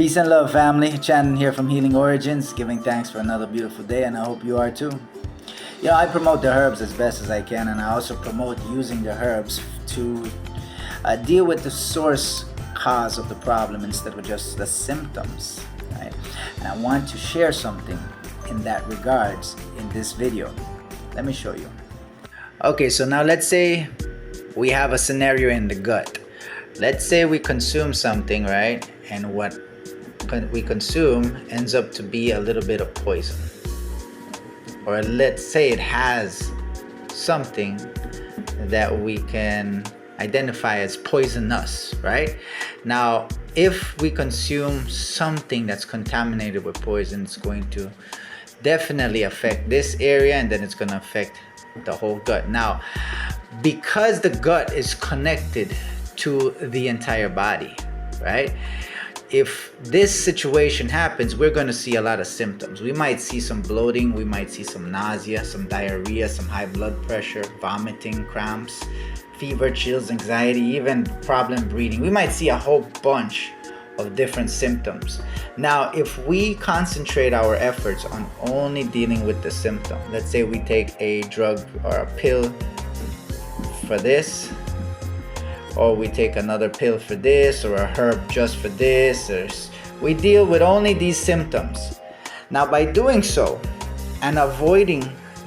Peace and love, family. Channing here from Healing Origins, giving thanks for another beautiful day, and I hope you are too. I promote the herbs as best as I can, and I also promote using the herbs to deal with the source cause of the problem instead of just the symptoms, right? And I want to share something in that regards in this video. Let me show you. Okay, so now let's say we have a scenario in the gut. Let's say we consume something, right? And what we consume ends up to be a little bit of poison. Or let's say it has something that we can identify as poisonous, right? Now, if we consume something that's contaminated with poison, it's going to definitely affect this area, and then it's going to affect the whole gut. Now, because the gut is connected to the entire body, right? If this situation happens, we're going to see a lot of symptoms. We might see some bloating, we might see some nausea, some diarrhea, some high blood pressure, vomiting, cramps, fever, chills, anxiety, even problem breathing. We might see a whole bunch of different symptoms. Now, if we concentrate our efforts on only dealing with the symptom, let's say we take a drug or a pill for this, or we take another pill for this, or a herb just for this, or we deal with only these symptoms. Now, by doing so and avoiding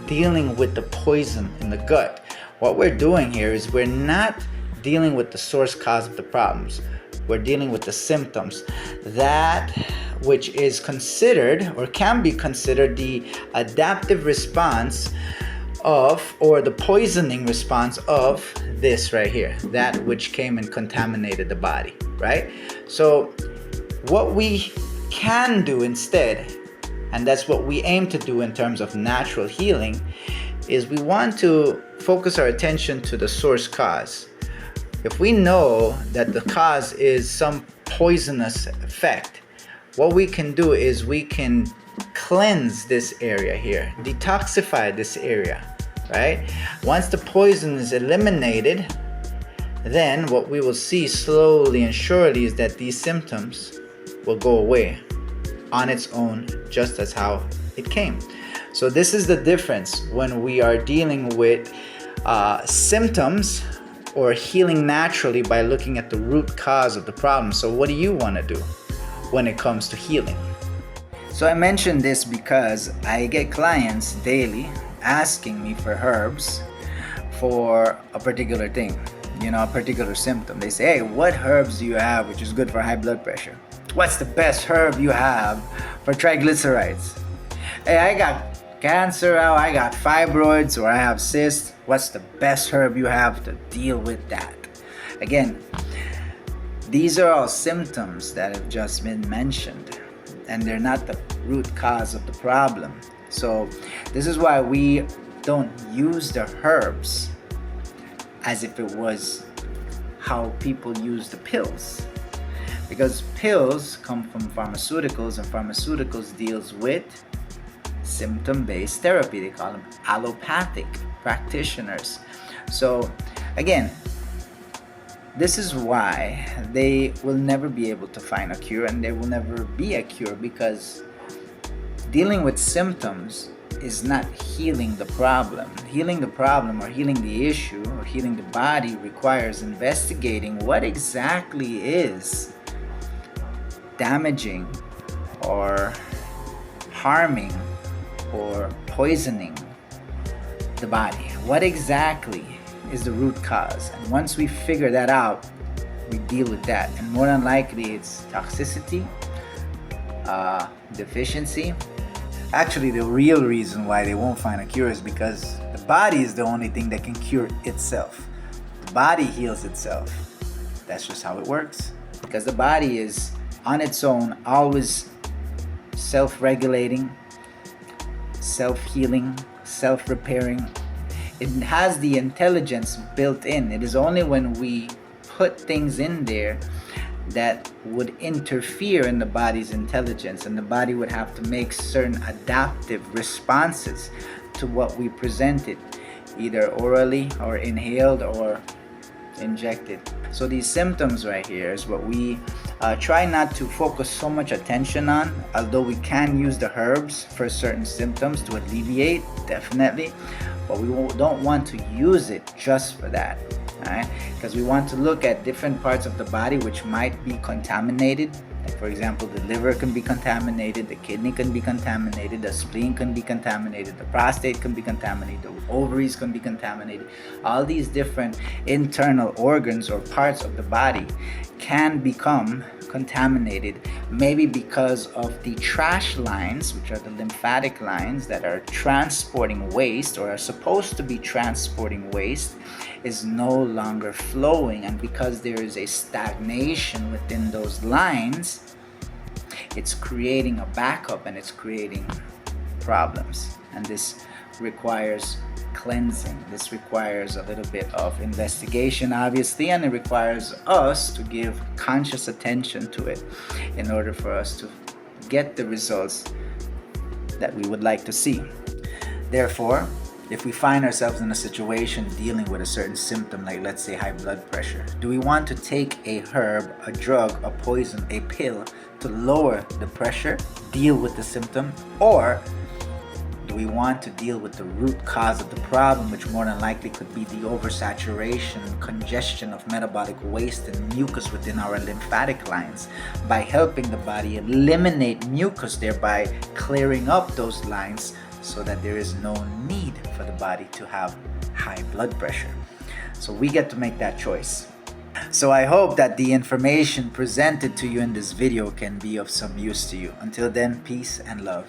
dealing with the poison in the gut, what we're doing here is we're not dealing with the source cause of the problems. We're dealing with the symptoms, that which is considered or can be considered the adaptive response of, or the poisoning response of this right here, that which came and contaminated the body, right? So what we can do instead, and that's what we aim to do in terms of natural healing, is we want to focus our attention to the source cause. If we know that the cause is some poisonous effect, what we can do is we can cleanse this area here, detoxify this area, right? Once the poison is eliminated, then what we will see slowly and surely is that these symptoms will go away on its own, just as how it came. So this is the difference when we are dealing with symptoms or healing naturally by looking at the root cause of the problem. So what do you want to do when it comes to healing? So I mentioned this because I get clients daily asking me for herbs for a particular thing, a particular symptom. They say, hey, what herbs do you have which is good for high blood pressure? What's the best herb you have for triglycerides? Hey, I got cancer, I got fibroids, or I have cysts. What's the best herb you have to deal with that? Again, these are all symptoms that have just been mentioned, and they're not the root cause of the problem. So this is why we don't use the herbs as if it was how people use the pills, because pills come from pharmaceuticals, and pharmaceuticals deals with symptom-based therapy. They call them allopathic practitioners. So again, this is why they will never be able to find a cure, and there will never be a cure, because dealing with symptoms is not healing the problem. Healing the problem, or healing the issue, or healing the body requires investigating what exactly is damaging or harming or poisoning the body. What exactly is the root cause? And once we figure that out, we deal with that. And more than likely it's toxicity, deficiency. Actually, the real reason why they won't find a cure is because the body is the only thing that can cure itself. The body heals itself. That's just how it works. Because the body is on its own, always self-regulating, self-healing, self-repairing. It has the intelligence built in. It is only when we put things in there that would interfere in the body's intelligence, and the body would have to make certain adaptive responses to what we presented, either orally or inhaled or injected. So these symptoms right here is what we try not to focus so much attention on, although we can use the herbs for certain symptoms to alleviate, definitely, but we don't want to use it just for that. Alright, because we want to look at different parts of the body which might be contaminated. Like for example, the liver can be contaminated, the kidney can be contaminated, the spleen can be contaminated, the prostate can be contaminated, the ovaries can be contaminated. All these different internal organs or parts of the body can become contaminated, maybe because of the trash lines, which are the lymphatic lines that are transporting waste or are supposed to be transporting waste, is no longer flowing. And because there is a stagnation within those lines, it's creating a backup and it's creating problems. And this requires cleansing. This requires a little bit of investigation, obviously, and it requires us to give conscious attention to it in order for us to get the results that we would like to see. Therefore, if we find ourselves in a situation dealing with a certain symptom, like let's say high blood pressure, do we want to take a herb, a drug, a poison, a pill to lower the pressure, deal with the symptom, or do we want to deal with the root cause of the problem, which more than likely could be the oversaturation and congestion of metabolic waste and mucus within our lymphatic lines, by helping the body eliminate mucus, thereby clearing up those lines so that there is no need for the body to have high blood pressure. So we get to make that choice. So I hope that the information presented to you in this video can be of some use to you. Until then, peace and love.